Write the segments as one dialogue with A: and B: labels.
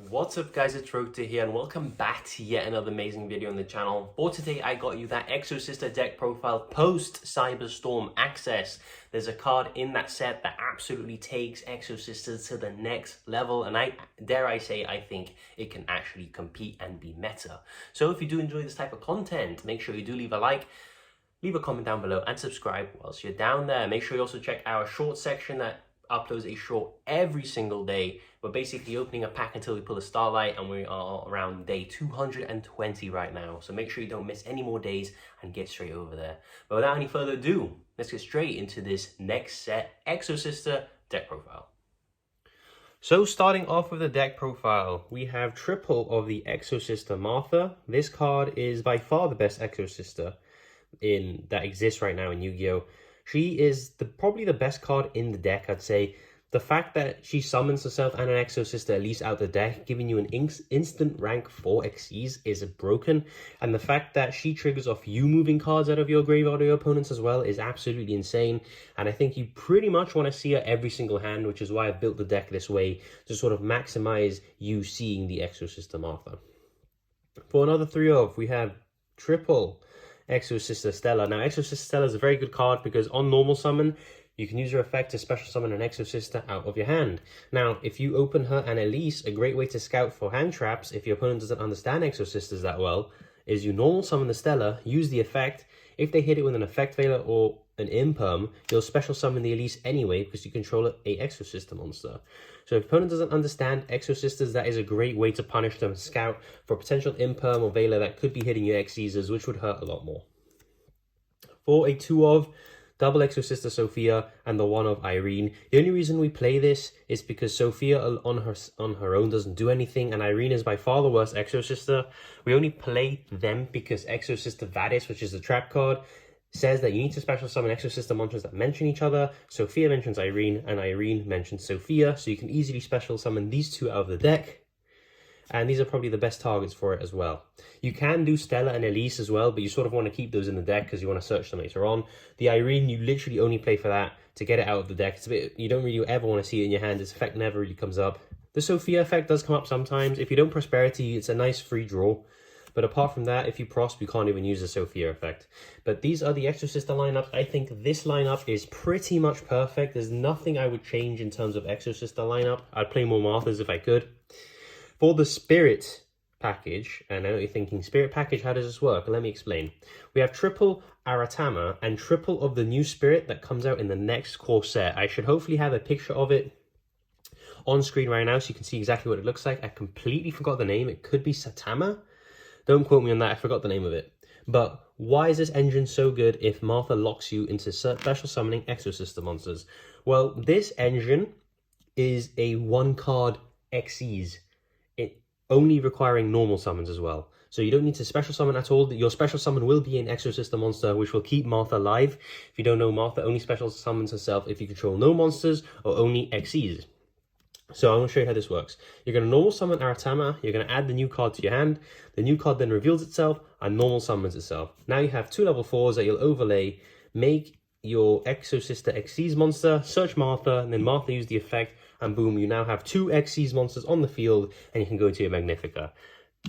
A: What's up guys, it's Rota here and welcome back to yet another amazing video on the channel. For today I got you that Exosister deck profile post Cyberstorm access. There's a card in that set that absolutely takes Exosister to the next level, and I think it can actually compete and be meta. So if you do enjoy this type of content, make sure you do leave a like, leave a comment down below and subscribe whilst you're down there. Make sure you also check our short section that uploads a short every single day. We're basically opening a pack until we pull a starlight, and we are around day 220 right now. So make sure you don't miss any more days and get straight over there. But without any further ado, let's get straight into this next set Exosister deck profile. So starting off with the deck profile, we have triple of the Exosister Martha. This card is by far the best Exosister that exists right now in Yu-Gi-Oh! She is probably the best card in the deck, I'd say. The fact that she summons herself and an Exosister at least out the deck, giving you an instant rank 4 Xyz is broken. And the fact that she triggers off you moving cards out of your graveyard or your opponents as well is absolutely insane. And I think you pretty much want to see her every single hand, which is why I've built the deck this way, to sort of maximize you seeing the Exosister Martha. For another 3-of, we have triple Exosister Stella. Now, Exosister Stella is a very good card because on normal summon, you can use her effect to special summon an Exosister out of your hand. Now, if you open her and Elise, a great way to scout for hand traps, if your opponent doesn't understand Exosisters that well, is you normal summon the Stella, use the effect. If they hit it with an effect veiler or an imperm, you'll special summon the Elise anyway because you control a Exosister monster. So if your opponent doesn't understand Exosisters, that is a great way to punish them, scout for potential imperm or veiler that could be hitting your Xyzers, which would hurt a lot more. For a 2-of, double Exosister Sophia and the 1-of Irene. The only reason we play this is because Sophia on her own doesn't do anything, and Irene is by far the worst Exosister. We only play them because Exosister Vadis, which is the trap card, says that you need to special summon Exosister monsters that mention each other. Sophia mentions Irene, and Irene mentions Sophia, so you can easily special summon these two out of the deck. And these are probably the best targets for it as well. You can do Stella and Elise as well, but you sort of want to keep those in the deck because you want to search them later on. The Irene, you literally only play for that to get it out of the deck. It's a bit, you don't really ever want to see it in your hand. Its effect never really comes up. The Sophia effect does come up sometimes. If you don't Prosperity, it's a nice free draw. But apart from that, if you Prosp, you can't even use the Sophia effect. But these are the Exosister lineups. I think this lineup is pretty much perfect. There's nothing I would change in terms of Exosister lineup. I'd play more Marthas if I could. For the Spirit package, and I know you're thinking, Spirit package, how does this work? Let me explain. We have triple Aratama and triple of the new Spirit that comes out in the next core set. I should hopefully have a picture of it on screen right now so you can see exactly what it looks like. I completely forgot the name. It could be Satama. Don't quote me on that. I forgot the name of it. But why is this engine so good if Martha locks you into special summoning Exosister monsters? Well, this engine is a 1-card Xyz. Only requiring normal summons as well. So you don't need to special summon at all. Your special summon will be an Exosister monster, which will keep Martha alive. If you don't know, Martha only special summons herself if you control no monsters or only Xyz. So I'm going to show you how this works. You're going to normal summon Aratama. You're going to add the new card to your hand. The new card then reveals itself and normal summons itself. Now you have 2 level 4s that you'll overlay. Make your Exosister Xyz monster, search Martha, and then Martha use the effect, and boom, you now have 2 Xyz monsters on the field, and you can go into your Magnifica.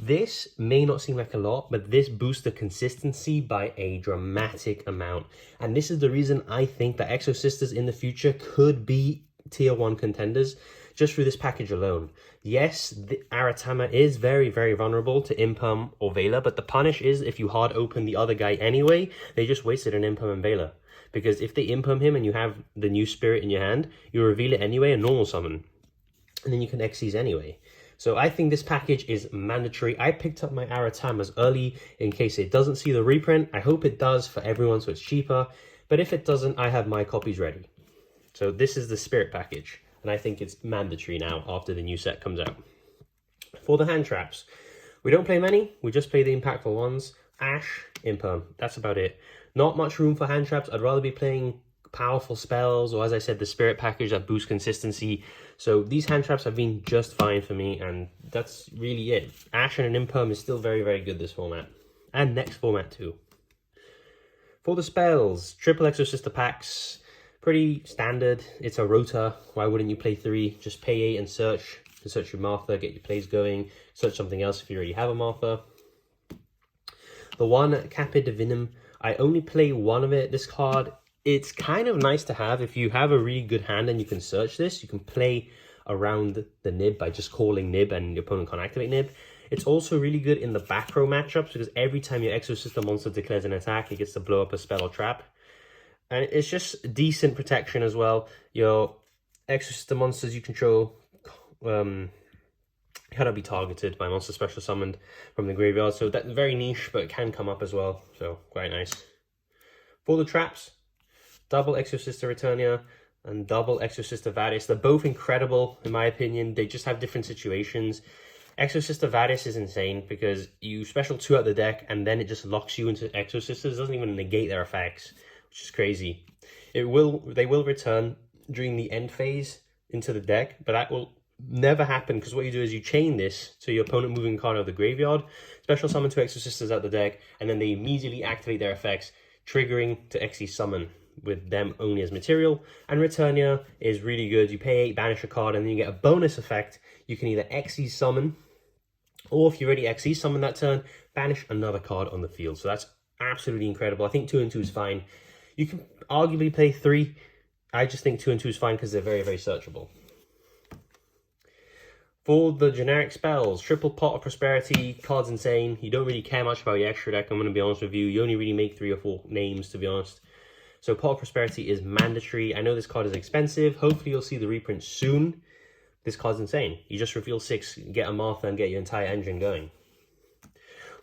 A: This may not seem like a lot, but this boosts the consistency by a dramatic amount. And this is the reason I think that Exosisters in the future could be tier 1 contenders, just through this package alone. Yes, the Aratama is very, very vulnerable to Imperm or Veiler, but the punish is if you hard open the other guy anyway, they just wasted an Imperm and Veiler. Because if they imperm him and you have the new Spirit in your hand, you reveal it anyway and normal summon. And then you can Xyz anyway. So I think this package is mandatory. I picked up my Aratamas early in case it doesn't see the reprint. I hope it does for everyone so it's cheaper. But if it doesn't, I have my copies ready. So this is the Spirit package. And I think it's mandatory now after the new set comes out. For the hand traps, we don't play many. We just play the impactful ones. Ash, Imperm. That's about it. Not much room for hand traps. I'd rather be playing powerful spells, or as I said, the Spirit package that boosts consistency. So these hand traps have been just fine for me, and that's really it. Ash and an Imperm is still very, very good this format. And next format too. For the spells, triple Exosister packs, pretty standard. It's a rota. Why wouldn't you play 3? Just pay 8 and search. Search your Martha, get your plays going. Search something else if you already have a Martha. The one Capid Divinum, I only play one of it. This card, it's kind of nice to have. If you have a really good hand and you can search this, you can play around the nib by just calling nib and your opponent can't activate nib. It's also really good in the back row matchups because every time your Exosister monster declares an attack, it gets to blow up a spell or trap. And it's just decent protection as well. Your Exosister monsters you control cannot be targeted by monster special summoned from the graveyard. So that's very niche, but it can come up as well. So quite nice. For the traps, double Exosister Returnia and double Exosister Vadis. They're both incredible in my opinion. They just have different situations. Exosister Vadis is insane because you special 2 out the deck and then it just locks you into Exosisters. It doesn't even negate their effects, which is crazy. They will return during the end phase into the deck, but that will never happen because what you do is you chain this to your opponent moving card out of the graveyard, special summon 2 Exosisters out the deck, and then they immediately activate their effects, triggering to Xe summon with them only as material. And Returnia is really good. You pay 8, banish a card, and then you get a bonus effect. You can either Xe summon, or if you already Xe summon that turn, banish another card on the field. So that's absolutely incredible. I think 2 and 2 is fine. You can arguably play 3. I just think 2 and 2 is fine because they're very, very searchable. For the generic spells, triple Pot of Prosperity, card's insane. You don't really care much about your extra deck, I'm going to be honest with you. You only really make 3 or 4 names, to be honest. So Pot of Prosperity is mandatory. I know this card is expensive. Hopefully you'll see the reprint soon. This card's insane. You just reveal 6, get a Martha, and get your entire engine going.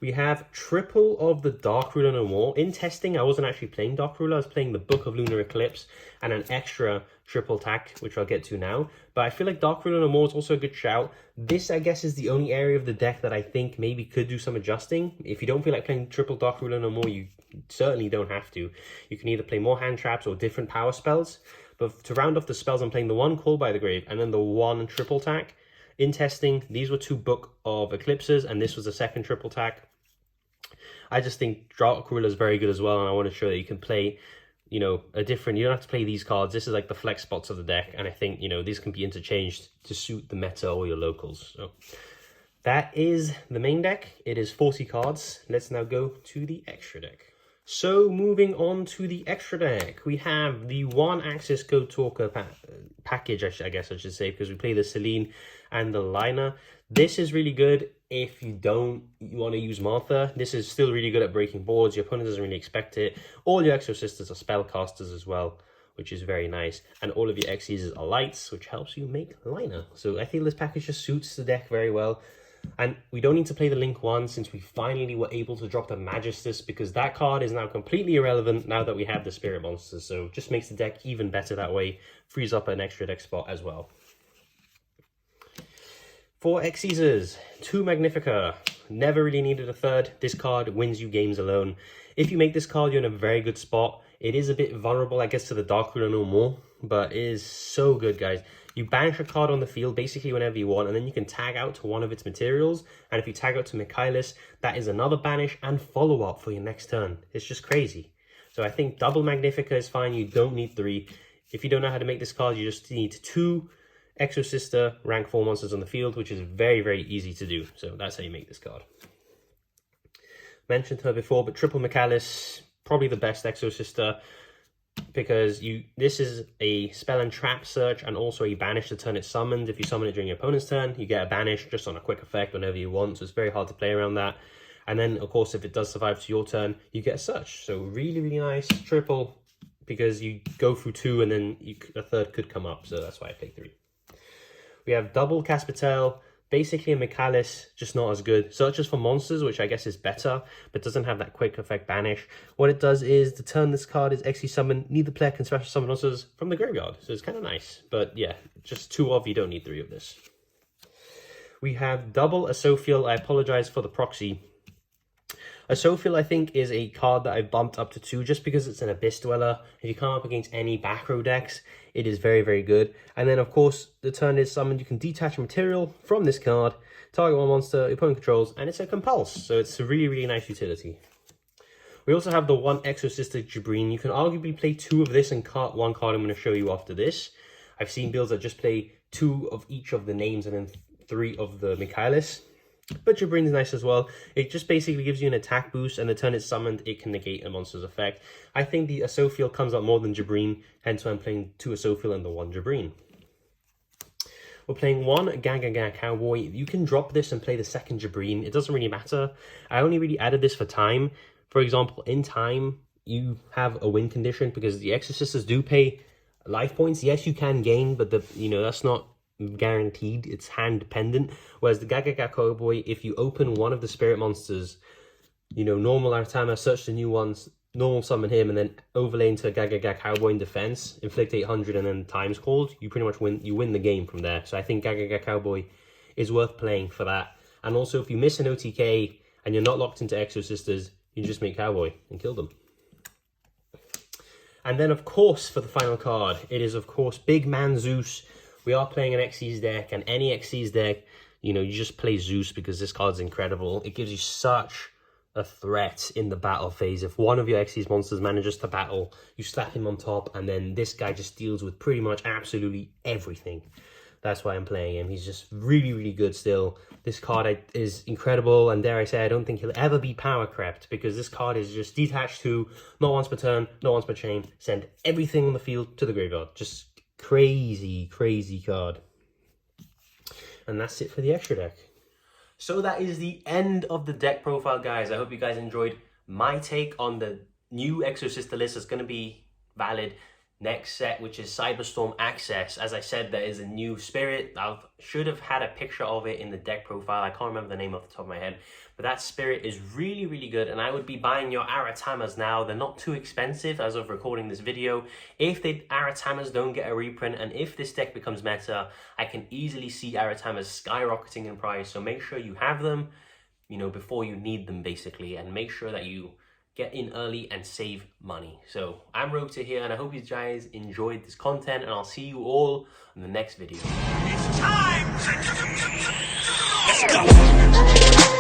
A: We have triple of the Dark Ruler No More. In testing, I wasn't actually playing Dark Ruler. I was playing the Book of Lunar Eclipse and an extra triple attack, which I'll get to now. But I feel like Dark Ruler No More is also a good shout. This, I guess, is the only area of the deck that I think maybe could do some adjusting. If you don't feel like playing triple Dark Ruler No More, you certainly don't have to. You can either play more hand traps or different power spells. But to round off the spells, I'm playing the one Call by the Grave and then the one triple attack. In testing, these were 2 Book of Eclipses, and this was a second triple attack. I just think Dark Ruler is very good as well, and I want to show that you can play, you know, a different... You don't have to play these cards. This is like the flex spots of the deck, and I think, you know, these can be interchanged to suit the meta or your locals. So that is the main deck. It is 40 cards. Let's now go to the extra deck. So moving on to the extra deck, we have the One Axis Code Talker package, I guess I should say, because we play the Celine and the Liner. This is really good if you don't want to use Martha. This is still really good at breaking boards. Your opponent doesn't really expect it. All your Exosisters are spellcasters as well, which is very nice. And all of your Xyzs are lights, which helps you make Liner. So I feel this package just suits the deck very well. And we don't need to play the Link 1 since we finally were able to drop the Magistus, because that card is now completely irrelevant now that we have the Spirit Monsters. So it just makes the deck even better that way. Frees up an extra deck spot as well. For Xyzs, 2 Magnifica. Never really needed a third. This card wins you games alone. If you make this card, you're in a very good spot. It is a bit vulnerable, I guess, to the Dark Ruler No More, but it is so good, guys. You banish a card on the field basically whenever you want, and then you can tag out to one of its materials. And if you tag out to Michaelis, that is another banish and follow-up for your next turn. It's just crazy. So I think double Magnifica is fine. You don't need 3. If you don't know how to make this card, you just need 2 Exosister rank 4 monsters on the field, which is very, very easy to do. So that's how you make this card. Mentioned her before, but triple Michaelis, probably the best Exosister, because this is a spell and trap search and also a banish the turn it's summoned. If you summon it during your opponent's turn, you get a banish just on a quick effect whenever you want, so it's very hard to play around that. And then, of course, if it does survive to your turn, you get a search. So really, really nice. Triple, because you go through 2 and then a third could come up, so that's why I played 3. We have double Caspatel, basically a Michaelis, just not as good. Searches for monsters, which I guess is better, but doesn't have that quick effect banish. What it does is, the turn this card is Xe summon, neither player can special summon monsters from the graveyard. So it's kind of nice, but yeah, just 2 of, you don't need 3 of this. We have double Asophiel. I apologize for the proxy. Asophiel, I think, is a card that I bumped up to 2 just because it's an Abyss Dweller. If you come up against any back row decks, it is very, very good. And then, of course, the turn is summoned. You can detach material from this card, target one monster your opponent controls, and it's a compulse. So it's a really, really nice utility. We also have the one Exosister Jabrine. You can arguably play 2 of this and one card I'm going to show you after this. I've seen builds that just play 2 of each of the names and then 3 of the Michaelis. But Jabrine is nice as well. It just basically gives you an attack boost, and the turn it's summoned, it can negate a monster's effect. I think the Asophiel comes out more than Jabrine, hence why I'm playing 2 Asophiel and the 1 Jabrine. We're playing 1 Gagaga Cowboy. You can drop this and play the 2nd Jabrine. It doesn't really matter. I only really added this for time. For example, in time, you have a win condition because the Exosisters do pay life points. Yes, you can gain, but that's not guaranteed. It's hand dependent. Whereas the Gagaga Cowboy, if you open one of the spirit monsters, normal Aratama, search the new ones, normal summon him, and then overlay into Gagaga Cowboy in defense, inflict 800, and then times called, you pretty much win. You win the game from there. So I think Gagaga Cowboy is worth playing for that. And also, if you miss an OTK and you're not locked into Exosisters, you just make Cowboy and kill them. And then, of course, for the final card, it is, of course, Big Man Zeus. We are playing an Xyz deck, and any Xyz deck, you just play Zeus because this card's incredible. It gives you such a threat in the battle phase. If one of your Xyz monsters manages to battle, you slap him on top, and then this guy just deals with pretty much absolutely everything. That's why I'm playing him. He's just really, really good still. This card is incredible, and dare I say, I don't think he'll ever be power crept, because this card is just detached to, not once per turn, not once per chain, send everything on the field to the graveyard. Just crazy, crazy card. And that's it for the extra deck. So that is the end of the deck profile, guys. I hope you guys enjoyed my take on the new Exosister list. It's going to be valid next set, which is Cyberstorm Access. As I said, there is a new spirit. I should have had a picture of it in the deck profile. I can't remember the name off the top of my head, but that spirit is really, really good, and I would be buying your Aratamas now. They're not too expensive as of recording this video. If the Aratamas don't get a reprint, and if this deck becomes meta, I can easily see Aratamas skyrocketing in price. So make sure you have them, before you need them, basically, and make sure that you get in early and save money. So I'm Rogue to here, and I hope you guys enjoyed this content, and I'll see you all in the next video.
B: It's time! Let's go!